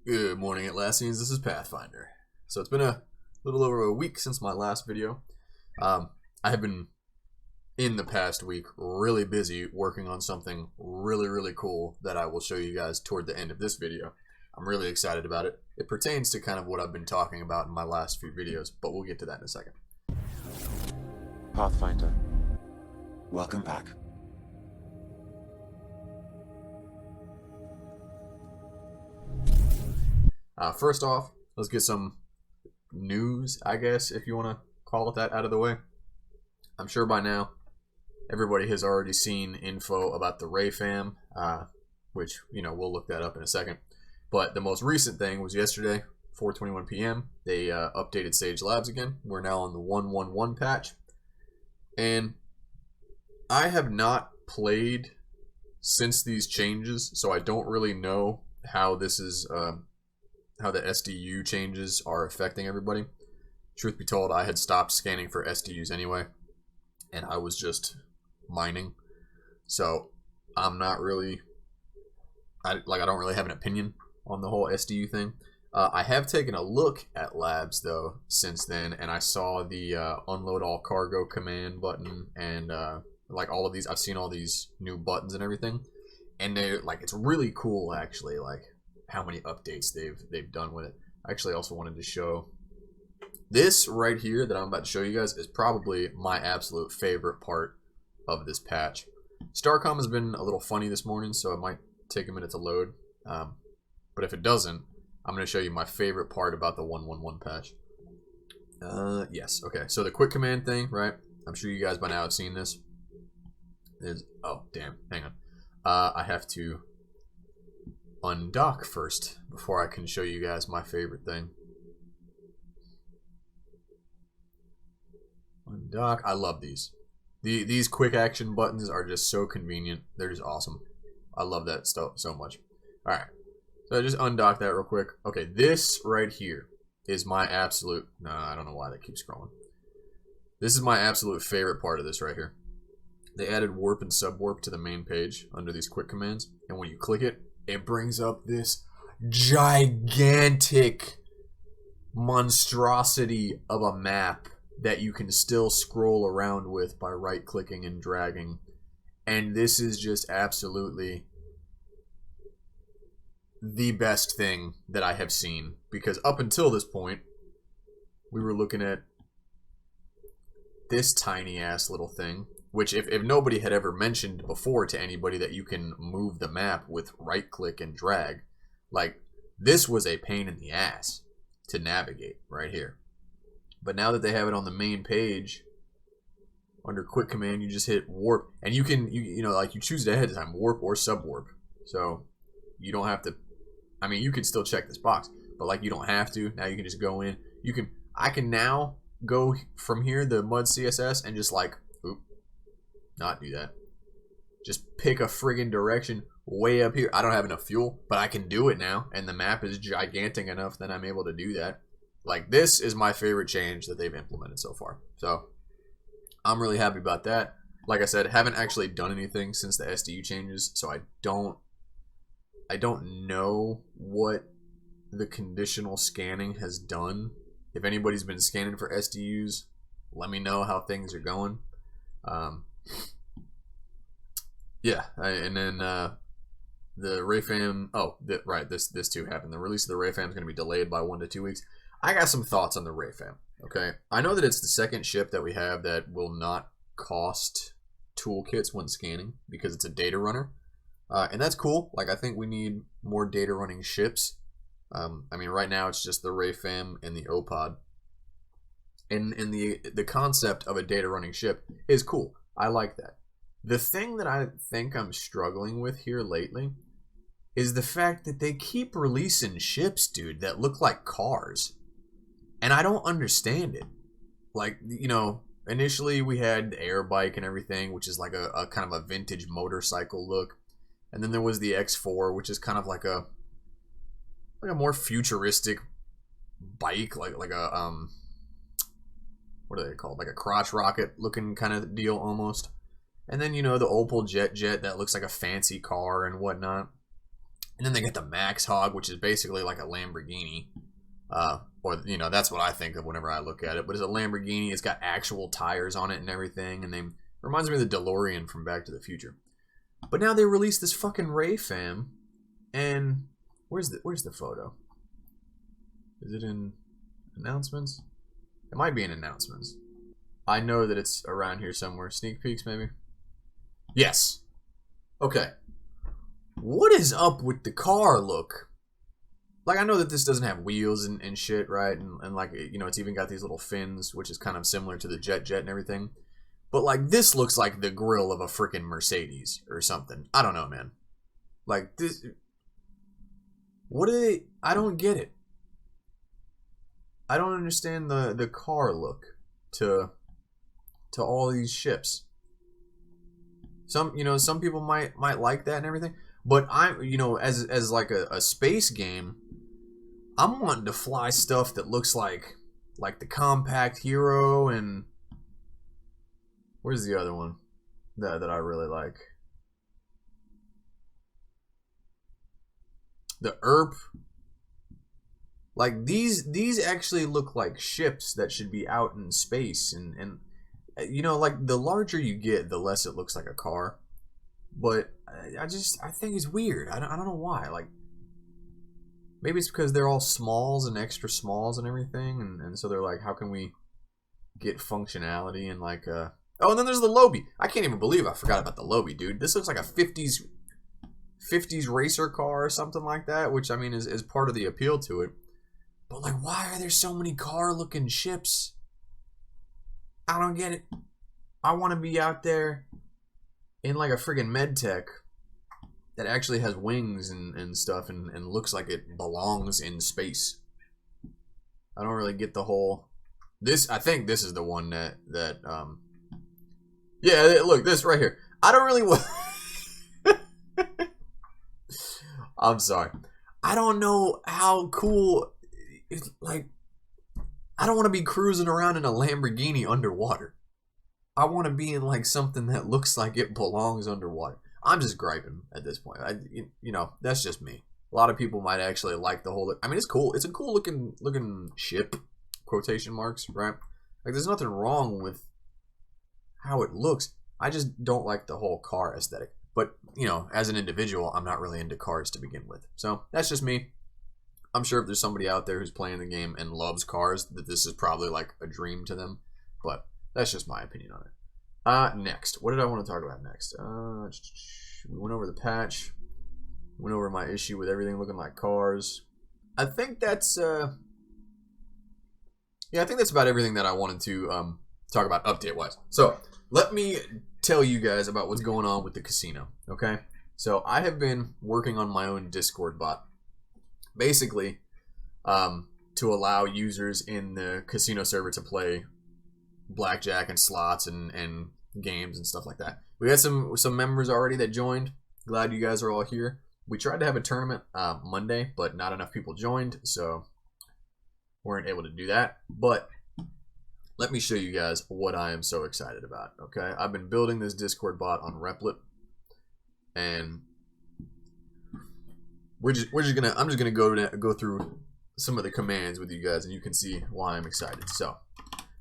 Good morning, Atlassians. This is Pathfinder. So it's been a little over a week since my last video. I have been, in the past week, really busy working on something really cool that I will show you guys toward the end of this video. I'm really excited about it. It pertains to kind of what I've been talking about in my last few videos, but we'll get to that in a second. Pathfinder, welcome back. First off, let's get some news, I guess, if you want to call it that, out of the way. I'm sure by now everybody has already seen info about the RayFam, which, we'll look that up in a second. But the most recent thing was yesterday, 4:21 p.m. They updated Sage Labs again. We're now on the 1.1.1 patch. And I have not played since these changes, so I don't really know how this is... how the SDU changes are affecting everybody. Truth be told, I had stopped scanning for SDUs anyway, and I was mining. So I'm not really, I don't really have an opinion on the whole SDU thing. I have taken a look at labs though since then, and I saw the unload all cargo command button and all of these. I've seen all these new buttons and everything, and they're it's really cool actually. How many updates they've done with it. I actually also wanted to show this right here that I'm about to show you guys is probably my absolute favorite part of this patch. Starcom has been a little funny this morning, so it might take a minute to load. But if it doesn't, I'm going to show you my favorite part about the 1.1.1 patch. Yes, okay. So the quick command thing, right? I'm sure you guys by now have seen this. Oh, damn. Hang on. I have to undock first before I can show you guys my favorite thing. Undock. I love these. These quick action buttons are just so convenient. They're just awesome. I love that stuff so much. Alright. So I just undock that real quick. Okay, this right here is my absolute... No, I don't know why that keeps scrolling. This is my absolute favorite part of this right here. They added warp and subwarp to the main page under these quick commands. And when you click it, it brings up this gigantic monstrosity of a map that you can still scroll around with by right-clicking and dragging. And this is just absolutely the best thing that I have seen. Because up until this point, we were looking at this tiny-ass little thing. Which, if nobody had ever mentioned before to anybody that you can move the map with right-click and drag, this was a pain in the ass to navigate right here. But now that they have it on the main page, under quick command, you just hit warp, and you can, you choose it ahead of time, warp or subwarp. So you don't have to, you can still check this box, but you don't have to. Now you can just go in. I can now go from here, the mud CSS, and just not do that. Just pick a friggin' direction way up here. I don't have enough fuel, but I can do it now, and the map is gigantic enough that I'm able to do that. This is my favorite change that they've implemented so far. So I'm really happy about that. Like I said, haven't actually done anything since the SDU changes, so I don't know what the conditional scanning has done. If anybody's been scanning for SDUs, let me know how things are going. Yeah, and then the RayFam. Oh, right. This too happened. The release of the RayFam is going to be delayed by 1 to 2 weeks. I got some thoughts on the RayFam. Okay, I know that it's the second ship that we have that will not cost toolkits when scanning because it's a data runner, and that's cool. I think we need more data running ships. Right now it's just the RayFam and the OPOD. And the concept of a data running ship is cool. I like that. The thing that I think I'm struggling with here lately is the fact that they keep releasing ships, dude, that look like cars. And I don't understand it. Initially we had the air bike and everything, which is a kind of a vintage motorcycle look. And then there was the X4, which is kind of like a more futuristic bike, like a what are they called? Like a crotch rocket looking kind of deal almost. And then, the Opel Jet that looks like a fancy car and whatnot. And then they get the Max Hog, which is basically like a Lamborghini. Or, you know, that's what I think of whenever I look at it. But it's a Lamborghini. It's got actual tires on it and everything. And it reminds me of the DeLorean from Back to the Future. But now they released this fucking Ray fam. And where's the photo? Is it in announcements? It might be in announcements. I know that it's around here somewhere. Sneak peeks, maybe? Yes. Okay. What is up with the car look? Like, I know that this doesn't have wheels and shit, right? And like, you know, it's even got these little fins, which is kind of similar to the Jet and everything. But, like, this looks like the grill of a freaking Mercedes or something. I don't know, man. Like, this... What are they... I don't get it. I don't understand the car look to all these ships. Some people might like that and everything. But as like a space game, I'm wanting to fly stuff that looks like the Compact Hero and where's the other one that I really like? The ERP. Like these actually look like ships that should be out in space and you know, like the larger you get, the less it looks like a car. But I think it's weird. I don't know why. Like maybe it's because they're all smalls and extra smalls and everything, and so they're like, how can we get functionality and like oh, and then there's the Lobby. I can't even believe I forgot about the Lobby, dude. This looks like a 50s racer car or something like that, which I mean is part of the appeal to it. But like, why are there so many car-looking ships? I don't get it. I want to be out there in like a friggin' medtech that actually has wings and stuff and looks like it belongs in space. I don't really get the whole... I think this is the one that yeah, look, this right here. I don't really want... I'm sorry. I don't know how cool... It's like... I don't want to be cruising around in a Lamborghini underwater. I want to be in like something that looks like it belongs underwater. I'm just griping at this point. You know, that's just me. A lot of people might actually like the whole... I mean, it's cool. It's a cool looking ship, quotation marks, right? Like, there's nothing wrong with how it looks. I just don't like the whole car aesthetic. But, you know, as an individual, I'm not really into cars to begin with. So, that's just me. I'm sure if there's somebody out there who's playing the game and loves cars, that this is probably like a dream to them. But that's just my opinion on it. Next. What did I want to talk about next? We went over the patch. Went over my issue with everything looking like cars. I think that's I think that's about everything that I wanted to talk about update-wise. So, let me tell you guys about what's going on with the casino, okay? So, I have been working on my own Discord bot. Basically, to allow users in the casino server to play blackjack and slots and games and stuff like that. We had some members already that joined. Glad you guys are all here. We tried to have a tournament Monday, but not enough people joined, so weren't able to do that. But let me show you guys what I am so excited about. Okay, I've been building this Discord bot on Replit, and I'm just gonna go through some of the commands with you guys, and you can see why I'm excited. So,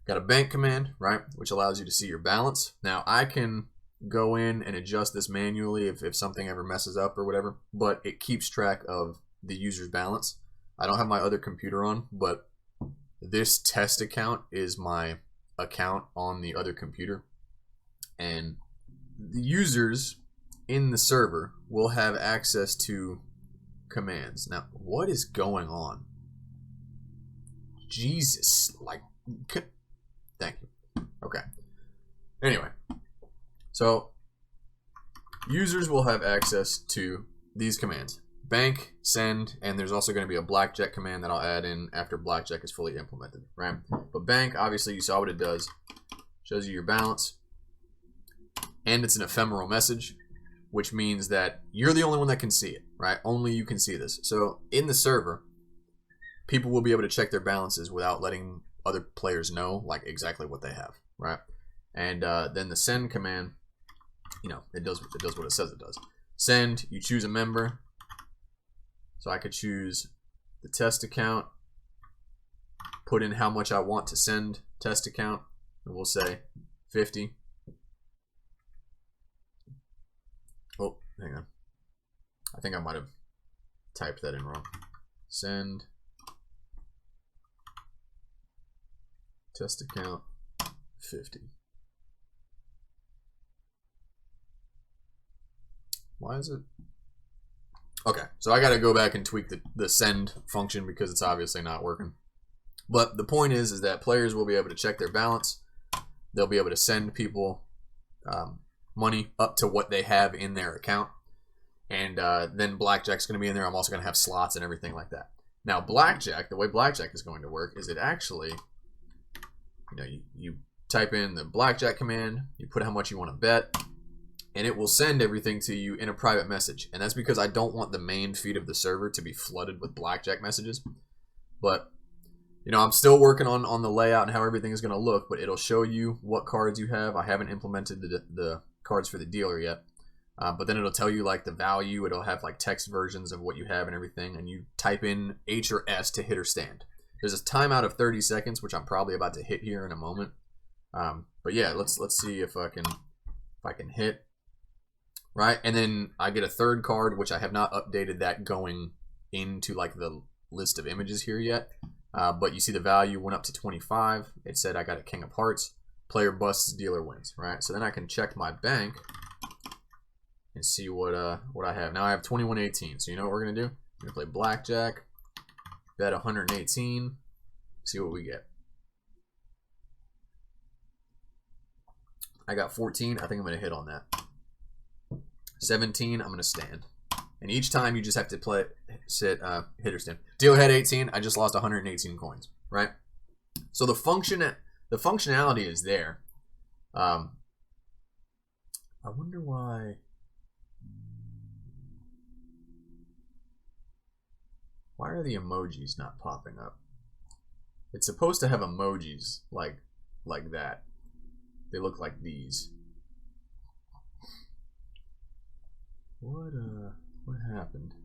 got a bank command, right, which allows you to see your balance. Now, I can go in and adjust this manually if something ever messes up or whatever, but it keeps track of the user's balance. I don't have my other computer on, but this test account is my account on the other computer, and the users in the server will have access to commands. Now, what is going on? Jesus, like, thank you. Okay. Anyway, so users will have access to these commands: bank, send, and there's also going to be a blackjack command that I'll add in after blackjack is fully implemented, right? But bank, obviously, you saw what it does. Shows you your balance, and it's an ephemeral message, which means that you're the only one that can see it, right? Only you can see this. So in the server, people will be able to check their balances without letting other players know like exactly what they have, right? And then the send command, you know, it does what it says it does. Send, you choose a member, So I could choose the test account, put in how much I want to send test account, and we'll say 50. Oh, hang on. I think I might have typed that in wrong. Send test account 50. Why is it? Okay, so I got to go back and tweak the send function because it's obviously not working. But the point is that players will be able to check their balance. They'll be able to send people money up to what they have in their account. And then Blackjack's going to be in there. I'm also going to have slots and everything like that. Now, Blackjack, the way Blackjack is going to work is it actually, you type in the Blackjack command, you put how much you want to bet, and it will send everything to you in a private message. And that's because I don't want the main feed of the server to be flooded with Blackjack messages. But, I'm still working on the layout and how everything is going to look, but it'll show you what cards you have. I haven't implemented the cards for the dealer yet. But then it'll tell you like the value. It'll have like text versions of what you have and everything. And you type in H or S to hit or stand. There's a timeout of 30 seconds, which I'm probably about to hit here in a moment. But yeah, let's see if I can hit. Right, and then I get a third card, which I have not updated that going into like the list of images here yet. But you see the value went up to 25. It said I got a King of Hearts. Player busts, dealer wins. Right, so then I can check my bank and see what I have. Now I have 2118. So you know what we're gonna do? We're gonna play Blackjack, bet 118, see what we get. I got 14. I think I'm gonna hit on that. 17, I'm gonna stand. And each time you just have to play, hit or stand. Dealer had 18. I just lost 118 coins. Right. So the functionality is there. I wonder why. Why are the emojis not popping up? It's supposed to have emojis like that. They look like these. What happened?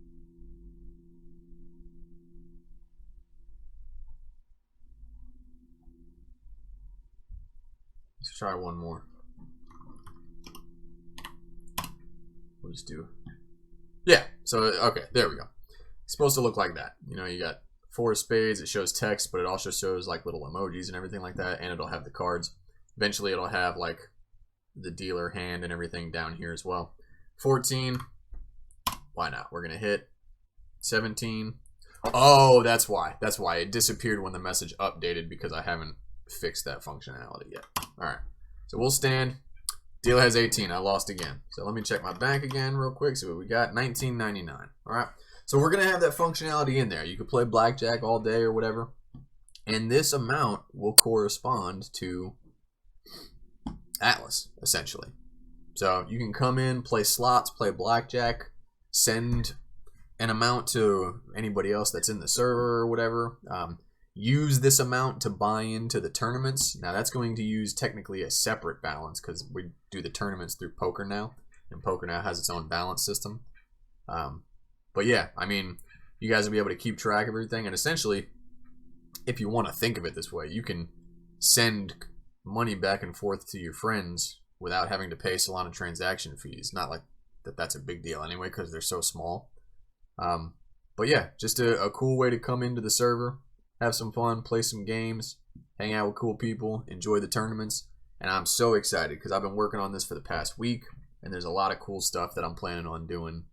Let's try one more. We'll just do. Yeah, so okay, there we go. It's supposed to look like that. You got 4 of spades, it shows text, but it also shows like little emojis and everything like that, and it'll have the cards. Eventually it'll have like the dealer hand and everything down here as well. 14, why not? We're gonna hit 17. Oh, that's why. That's why it disappeared when the message updated, because I haven't fixed that functionality yet. All right, so we'll stand. Dealer has 18. I lost again. So let me check my bank again real quick. See what we got. 19.99. All right. So we're gonna have that functionality in there. You could play Blackjack all day or whatever, and this amount will correspond to Atlas essentially. So you can come in, play slots, play Blackjack, send an amount to anybody else that's in the server or whatever. Use this amount to buy into the tournaments. Now that's going to use technically a separate balance because we do the tournaments through Poker now, and Poker now has its own balance system. But yeah, I mean, you guys will be able to keep track of everything, and essentially, if you want to think of it this way, you can send money back and forth to your friends without having to pay Solana transaction fees. Not like that's a big deal anyway because they're so small. But yeah, just a cool way to come into the server, have some fun, play some games, hang out with cool people, enjoy the tournaments. And I'm so excited because I've been working on this for the past week, and there's a lot of cool stuff that I'm planning on doing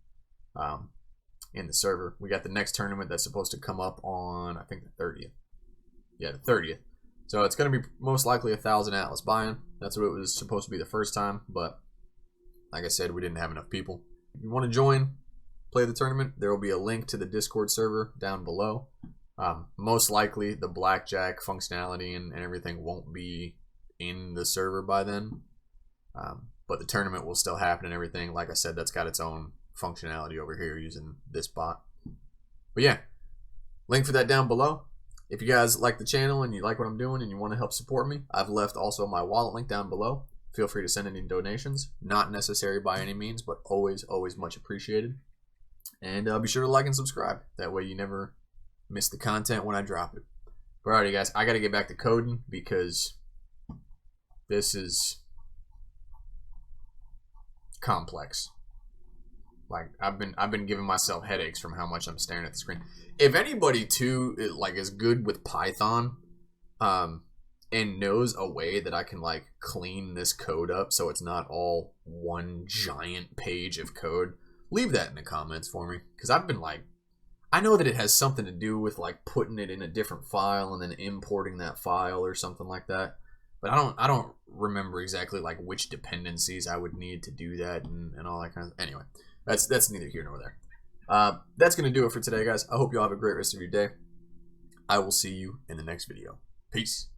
in the server. We got the next tournament that's supposed to come up on, I think, the 30th. Yeah, the 30th. So it's going to be most likely 1,000 Atlas buy-in. That's what it was supposed to be the first time, but like I said, we didn't have enough people. If you want to join, play the tournament, there will be a link to the Discord server down below. Most likely the Blackjack functionality and everything won't be in the server by then, but the tournament will still happen and everything. Like I said, that's got its own functionality over here using this bot. But yeah, link for that down below. If you guys like the channel and you like what I'm doing and you want to help support me, I've left also my wallet link down below. Feel free to send any donations. Not necessary by any means, but always much appreciated. And be sure to like and subscribe. That way you never miss the content when I drop it. But alrighty, guys, I got to get back to coding because this is complex. Like I've been giving myself headaches from how much I'm staring at the screen. If anybody too is good with Python, and knows a way that I can like clean this code up so it's not all one giant page of code, leave that in the comments for me. Because I've been like, I know that it has something to do with like putting it in a different file and then importing that file or something like that. But I don't remember exactly like which dependencies I would need to do that and all that kind of. Anyway, that's neither here nor there. That's gonna do it for today, guys. I hope you all have a great rest of your day. I will see you in the next video. Peace.